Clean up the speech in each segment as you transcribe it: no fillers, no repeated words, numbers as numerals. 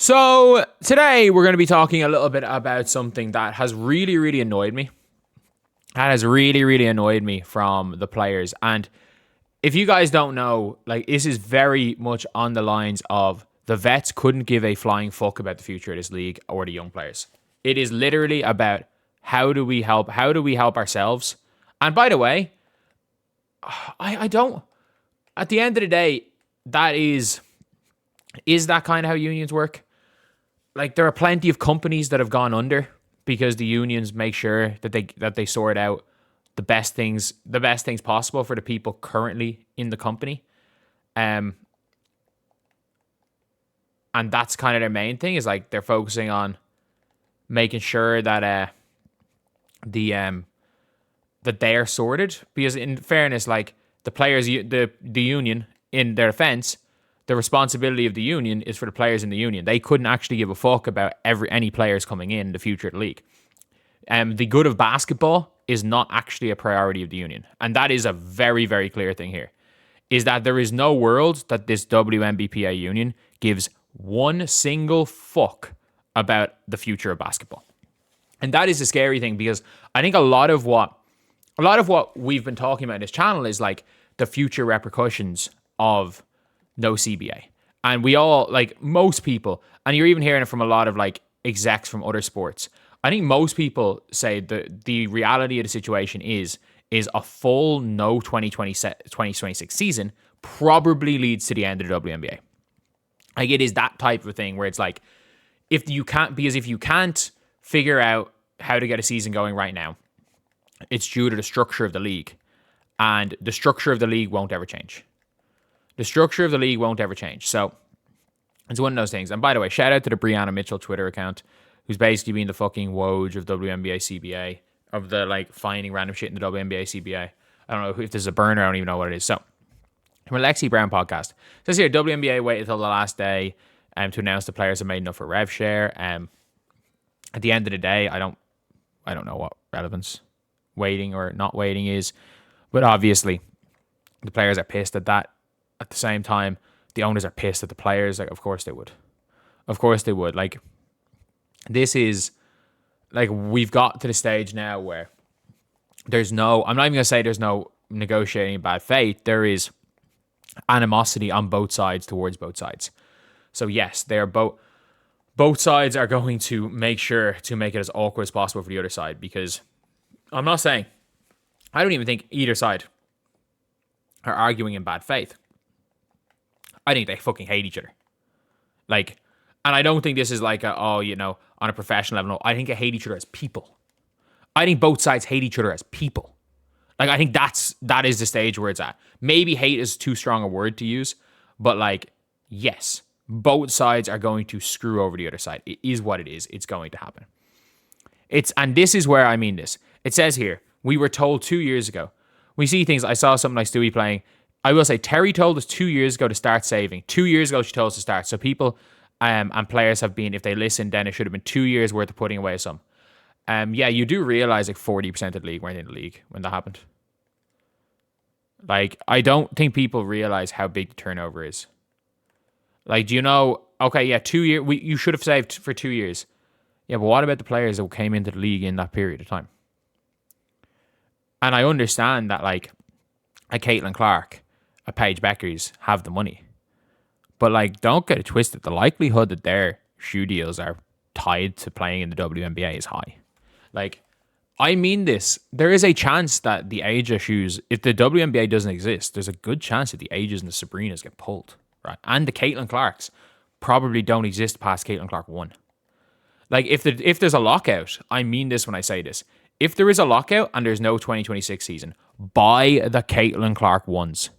So today we're going to be talking a little bit about something that has really, really annoyed me. That has really, really annoyed me from the players. And if you guys don't know, like, this is very much on the lines of the vets couldn't give a flying fuck about the future of this league or the young players. It is literally about how do we help ourselves. And by the way, I don't, at the end of the day, that is that kind of how unions work? Like, there are plenty of companies that have gone under because the unions make sure that they sort out the best things possible for the people currently in the company. And that's kind of their main thing, is like they're focusing on making sure that that they're sorted, because in fairness, like, the players, the union, in their defense, the responsibility of the union is for the players in the union. They couldn't actually give a fuck about any players coming in the future of the league. The good of basketball is not actually a priority of the union. And that is a very, very clear thing here, is that there is no world that this WNBPA union gives one single fuck about the future of basketball. And that is a scary thing, because I think a lot of what we've been talking about in this channel is like the future repercussions of no CBA. And we all, like, most people, and you're even hearing it from a lot of like execs from other sports, I think most people say the reality of the situation is a full no 2026 season probably leads to the end of the WNBA. Like, it is that type of thing where it's like, if you can't figure out how to get a season going right now, it's due to the structure of the league. And the structure of the league won't ever change. The structure of the league won't ever change. So it's one of those things. And by the way, shout out to the Breanna Mitchell Twitter account, who's basically been the fucking Woj of WNBA CBA, of the, like, finding random shit in the WNBA CBA. I don't know if there's a burner. I don't even know what it is. So, from a Lexi Brown podcast. It says here, WNBA waited until the last day to announce the players have made enough for rev share. At the end of the day, I don't know what relevance waiting or not waiting is. But obviously, the players are pissed at that. At the same time, the owners are pissed at the players. Like, of course they would. Of course they would. Like, this is, like, we've got to the stage now where there's no, I'm not even going to say there's no negotiating in bad faith. There is animosity on both sides towards both sides. So yes, they're both sides are going to make sure to make it as awkward as possible for the other side, because I'm not saying, I don't even think either side are arguing in bad faith. I think they fucking hate each other. Like, and I don't think this is like on a professional level. No, I think they hate each other as people. I think both sides hate each other as people. Like, I think that is the stage where it's at. Maybe hate is too strong a word to use, but, like, yes, both sides are going to screw over the other side. It is what it is. It's going to happen. And this is where I mean this. It says here, we were told 2 years ago. We see things. I saw something like Stewie playing. I will say, Terry told us 2 years ago to start saving. 2 years ago, she told us to start. So people and players have been, if they listened, then it should have been 2 years worth of putting away some. Yeah, you do realize like 40% of the league weren't in the league when that happened. Like, I don't think people realize how big the turnover is. Like, do you know, okay, yeah, 2 years, you should have saved for 2 years. Yeah, but what about the players that came into the league in that period of time? And I understand that, like, a Caitlin Clark, a Paige Bueckers have the money. But, like, don't get it twisted. The likelihood that their shoe deals are tied to playing in the WNBA is high. Like, I mean this. There is a chance that the Aja shoes, if the WNBA doesn't exist, there's a good chance that the Ajas and the Sabrinas get pulled, right? And the Caitlin Clarks probably don't exist past Caitlin Clark 1. Like, if there's a lockout, I mean this when I say this. If there is a lockout and there's no 2026 season, buy the Caitlin Clark 1s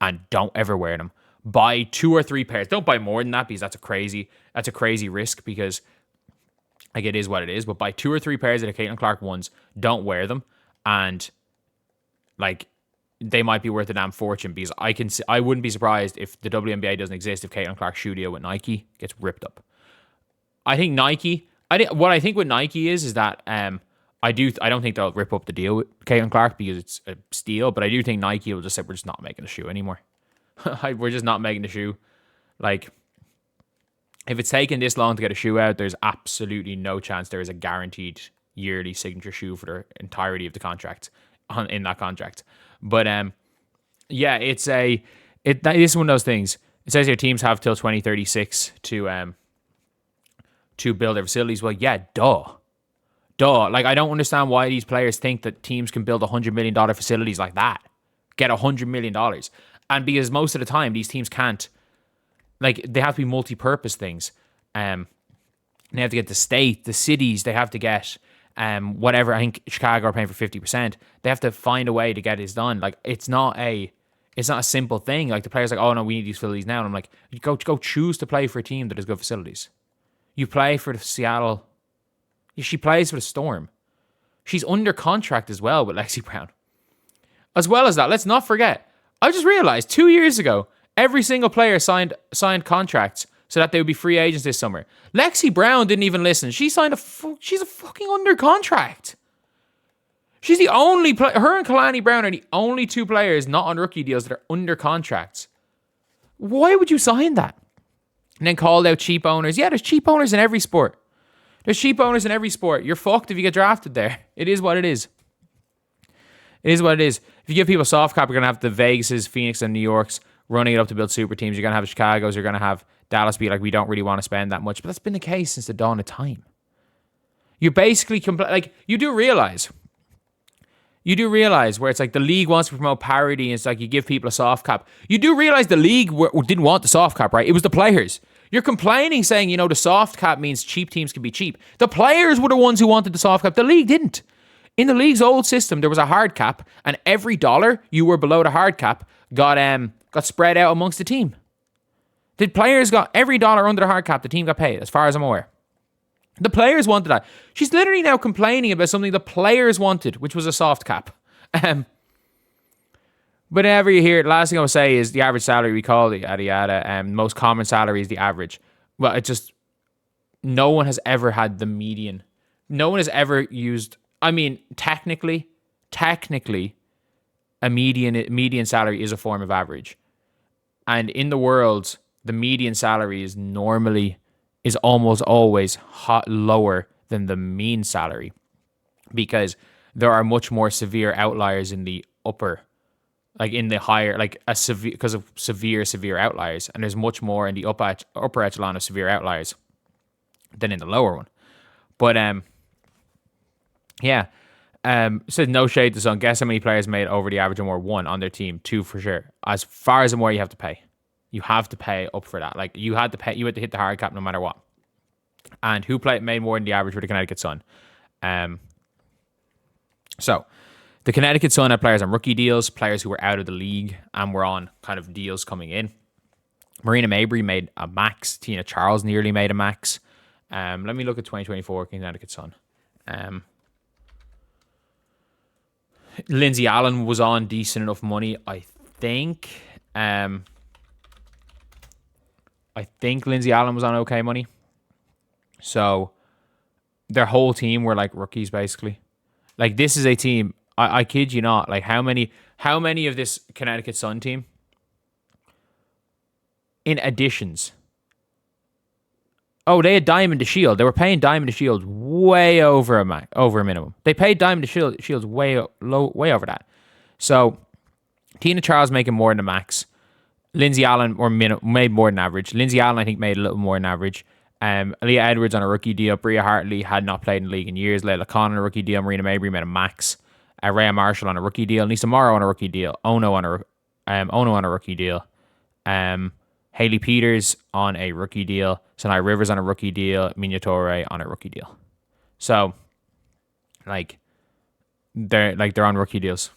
and don't ever wear them. Buy 2 or 3 pairs. Don't buy more than that, because that's a crazy risk, because, like, it is what it is. But buy 2 or 3 pairs of the Caitlin Clark 1s. Don't wear them, and, like, they might be worth a damn fortune, because I wouldn't be surprised if the WNBA doesn't exist if Caitlin Clark's shoe deal with Nike gets ripped up. I think with Nike is that I don't think they'll rip up the deal with Caitlin Clark because it's a steal, but I do think Nike will just say, we're just not making the shoe anymore. We're just not making the shoe. Like, If it's taken this long to get a shoe out, there's absolutely no chance there is a guaranteed yearly signature shoe for the entirety of the contract in that contract. But yeah, this is one of those things. It says here teams have till 2036 to build their facilities. Well, yeah, duh. Like, I don't understand why these players think that teams can build $100 million facilities like that. Get $100 million. And because most of the time, these teams can't, like, they have to be multi-purpose things. They have to get the state, the cities, they have to get whatever. I think Chicago are paying for 50%. They have to find a way to get this done. Like, it's not a simple thing. Like, the players are like, oh no, we need these facilities now. And I'm like, you go choose to play for a team that has good facilities. You play for the Seattle. She plays for the Storm. She's under contract as well with Lexi Brown. As well as that, let's not forget, I just realized 2 years ago, every single player signed contracts so that they would be free agents this summer. Lexi Brown didn't even listen. She signed she's a fucking under contract. She's the only player. Her and Kalani Brown are the only two players not on rookie deals that are under contracts. Why would you sign that? And then called out cheap owners. Yeah, there's cheap owners in every sport. There's cheap owners in every sport. You're fucked if you get drafted there. It is what it is. It is what it is. If you give people soft cap, you're going to have the Vegases, Phoenix, and New Yorks running it up to build super teams. You're going to have Chicago's. You're going to have Dallas be like, we don't really want to spend that much. But that's been the case since the dawn of time. You basically, you do realize where it's like the league wants to promote parity and it's like you give people a soft cap. You do realize the league didn't want the soft cap, right? It was the players. You're complaining saying, the soft cap means cheap teams can be cheap. The players were the ones who wanted the soft cap. The league didn't. In the league's old system, there was a hard cap, and every dollar you were below the hard cap got spread out amongst the team. The players got every dollar under the hard cap, the team got paid, as far as I'm aware. The players wanted that. She's literally now complaining about something the players wanted, which was a soft cap. But whenever you hear it, last thing I will say is the average salary, we call it yada yada. Most common salary is the average. Well, no one has ever had the median. No one has ever used, technically, a median salary is a form of average. And in the world, the median salary is almost always lower than the mean salary because there are much more severe outliers in the upper, like in the higher, like because of severe outliers. And there's much more in the upper echelon of severe outliers than in the lower one. But, yeah. Says no shade to Sun. Guess how many players made over the average and more? 1 on their team. 2 for sure. As far as I'm aware, you have to pay. You have to pay up for that. Like you had to hit the hard cap no matter what. And who made more than the average for the Connecticut Sun? So the Connecticut Sun had players on rookie deals, players who were out of the league and were on kind of deals coming in. Marina Mabry made a max. Tina Charles nearly made a max. Let me look at 2024 Connecticut Sun. Lindsay Allen was on decent enough money, I think. I think Lindsay Allen was on okay money. So their whole team were like rookies, basically. Like this is a team, I kid you not, like how many of this Connecticut Sun team in additions? Oh, they had Diamond to Shield. They were paying Diamond to Shield way over a minimum. They paid Diamond to Shields way over that. So Tina Charles making more than the max. Lindsay Allen made more than average. Lindsay Allen, I think, made a little more than average. Aaliyah Edwards on a rookie deal. Bria Hartley had not played in the league in years. Layla Khan on a rookie deal. Marina Mabry made a max. Rhea Marshall on a rookie deal. Nisa Morrow on a rookie deal. Ono on a rookie deal. Hayley Peters on a rookie deal. Sanai Rivers on a rookie deal. Minya Torre on a rookie deal. So, they're on rookie deals.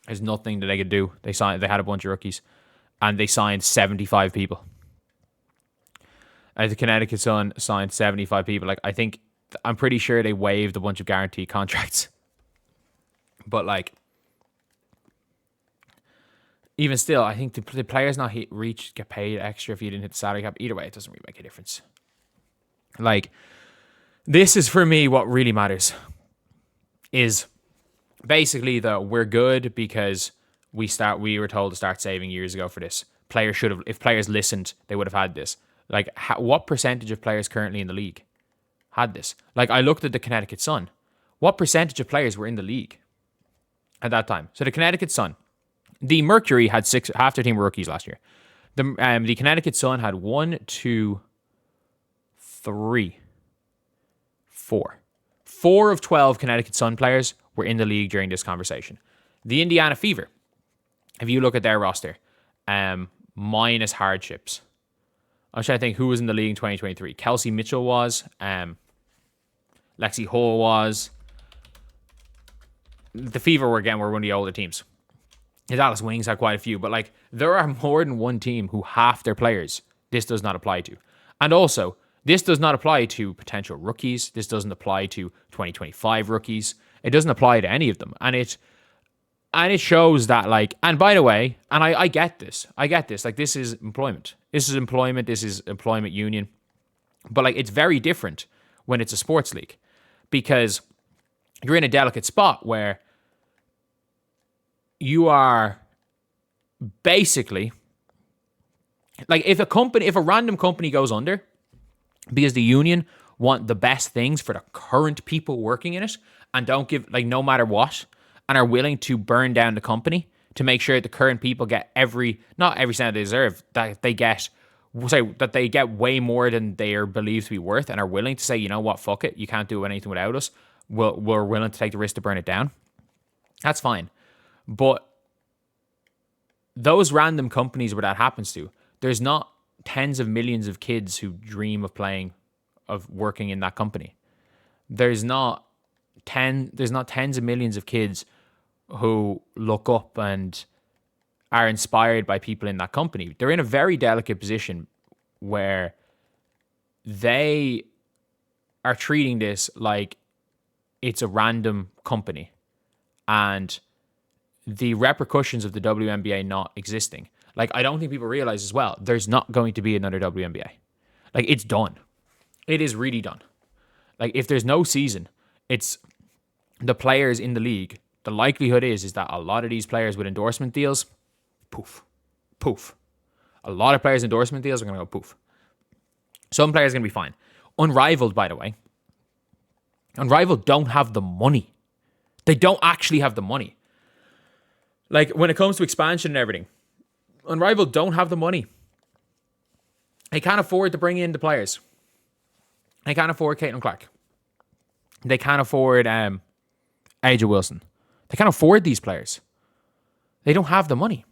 There's nothing that they could do. They had a bunch of rookies, and they signed 75 people. The Connecticut Sun signed 75 people. I'm pretty sure they waived a bunch of guaranteed contracts. But even still, I think the players not get paid extra if you didn't hit the salary cap. Either way, it doesn't really make a difference. This is for me what really matters. Is basically that we're good because we were told to start saving years ago for this. If players listened, they would have had this. Like, what percentage of players currently in the league had this? Like, I looked at the Connecticut Sun. What percentage of players were in the league at that time? So the Connecticut Sun, the Mercury had half their team were rookies last year. The Connecticut Sun had 1, 2, 3, 4. 4 of 12 Connecticut Sun players were in the league during this conversation. The Indiana Fever, if you look at their roster, minus hardships. I'm trying to think who was in the league in 2023. Kelsey Mitchell was. Lexi Hull was. The Fever were one of the older teams. The Dallas Wings had quite a few, but like there are more than one team who half their players this does not apply to. And also, this does not apply to potential rookies. This doesn't apply to 2025 rookies. It doesn't apply to any of them. And it shows that, like, and by the way, and I get this. Like, this is employment. This is employment union. But like, it's very different when it's a sports league because you're in a delicate spot where you are basically like, if a random company goes under because the union want the best things for the current people working in it and don't give, like, no matter what, and are willing to burn down the company to make sure the current people get not every cent they deserve, that they get way more than they are believed to be worth, and are willing to say, you know what, fuck it, you can't do anything without us. We're willing to take the risk to burn it down. That's fine. But those random companies where that happens to, there's not tens of millions of kids who dream of working in that company. There's not tens of millions of kids who look up and are inspired by people in that company. They're in a very delicate position where they are treating this like it's a random company, and the repercussions of the WNBA not existing. Like, I don't think people realize as well, there's not going to be another WNBA. Like, it's done. It is really done. Like, if there's no season, it's the players in the league. The likelihood is that a lot of these players with endorsement deals, poof, poof. A lot of players' endorsement deals are going to go poof. Some players are going to be fine. Unrivaled, by the way. Unrivaled don't have the money. They don't actually have the money. Like, when it comes to expansion and everything, Unrivaled don't have the money. They can't afford to bring in the players. They can't afford Caitlin Clark. They can't afford Angel Wilson. They can't afford these players. They don't have the money.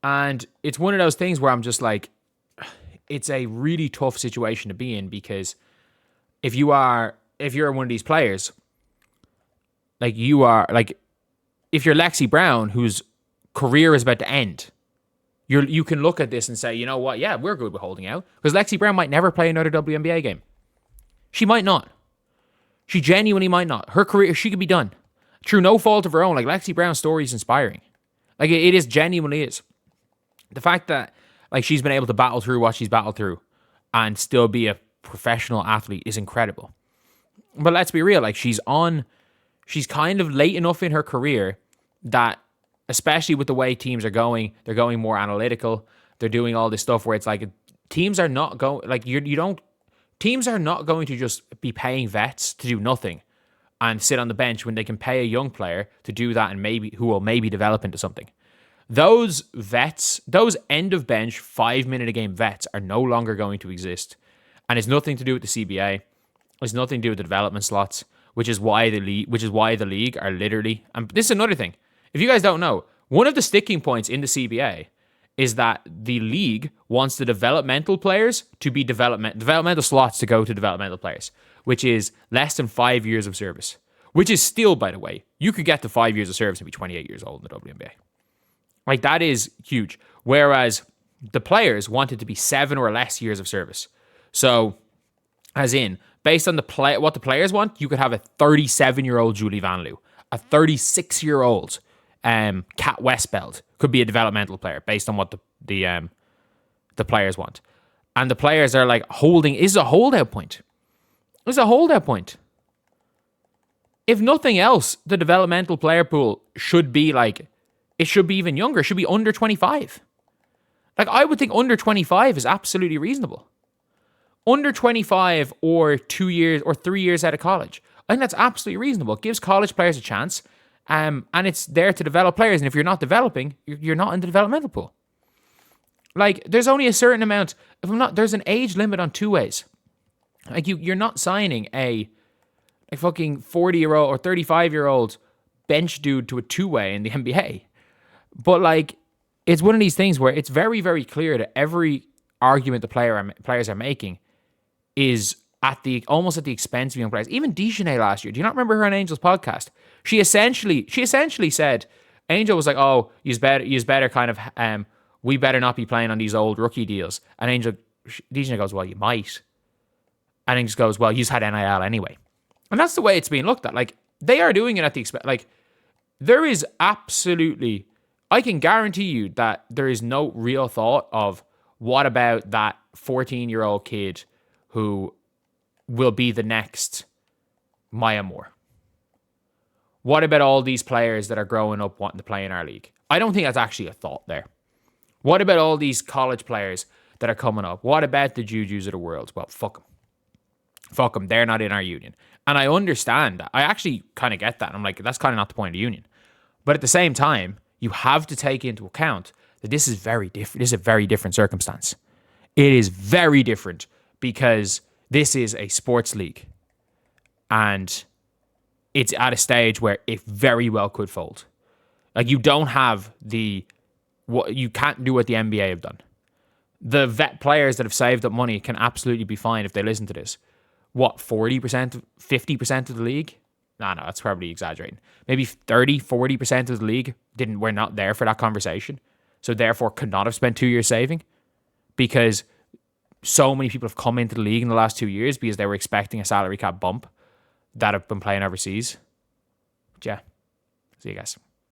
And it's one of those things where I'm just like, it's a really tough situation to be in, because if you're one of these players, like you are, like if you're Lexi Brown, whose career is about to end, you can look at this and say, you know what, yeah, we're good with holding out, because Lexi Brown might never play another WNBA game. She might not. She genuinely might not. Her career, she could be done through no fault of her own. Like, Lexi Brown's story is inspiring. Like, it is, genuinely is. The fact that, like, she's been able to battle through what she's battled through and still be a professional athlete is incredible. But let's be real, like, she's kind of late enough in her career that, especially with the way teams are going, they're going more analytical. They're doing all this stuff where it's like, teams are not going, like, teams are not going to just be paying vets to do nothing and sit on the bench when they can pay a young player to do that, and who will maybe develop into something. Those vets, those end of bench 5-minute a game vets, are no longer going to exist. And it's nothing to do with the CBA. It's nothing to do with the development slots, which is why the league are literally, and this is another thing. If you guys don't know, one of the sticking points in the CBA is that the league wants the developmental players to be developmental slots to go to developmental players, which is less than 5 years of service, which is still, by the way, you could get to 5 years of service and be 28 years old in the WNBA. Like, that is huge. Whereas the players wanted to be 7 or less years of service. So, as in, based on what the players want, you could have a 37-year-old Julie Van Loo, a 36-year-old Kat Westbeld could be a developmental player based on what the players want. And the players are like, is a holdout point. It's a holdout point. If nothing else, the developmental player pool should be like, it should be even younger. It should be under 25. Like, I would think under 25 is absolutely reasonable. Under 25 or 2 years or 3 years out of college. I think that's absolutely reasonable. It gives college players a chance, and it's there to develop players. And if you're not developing, you're not in the developmental pool. Like, there's only a certain amount. There's an age limit on two ways. Like, you're not signing a fucking 40-year-old or 35-year-old bench dude to a two-way in the NBA. But, like, it's one of these things where it's very, very clear that every argument the players are making is almost at the expense of young players. Even Dejanay last year, do you not remember her on Angel's podcast? She essentially said, Angel was like, "Oh, you better kind of we better not be playing on these old rookie deals." And Dejanay goes, "Well, you might." And Angel goes, "Well, you've had NIL anyway." And that's the way it's being looked at. Like, they are doing it at the expense. Like, there is absolutely, I can guarantee you that there is no real thought of what about that 14-year-old kid who will be the next Maya Moore? What about all these players that are growing up wanting to play in our league? I don't think that's actually a thought there. What about all these college players that are coming up? What about the Jujus of the world? Well, fuck them. Fuck them. They're not in our union. And I understand that. I actually kind of get that. I'm like, that's kind of not the point of the union. But at the same time, you have to take into account that this is very different. This is a very different circumstance. It is very different because this is a sports league. And it's at a stage where it very well could fold. Like, you don't have you can't do what the NBA have done. The vet players that have saved up money can absolutely be fine if they listen to this. What, 40%, 50% of the league? No, that's probably exaggerating. Maybe 30, 40% of the league were not there for that conversation. So therefore could not have spent 2 years saving because so many people have come into the league in the last 2 years because they were expecting a salary cap bump that have been playing overseas. But yeah, see you guys.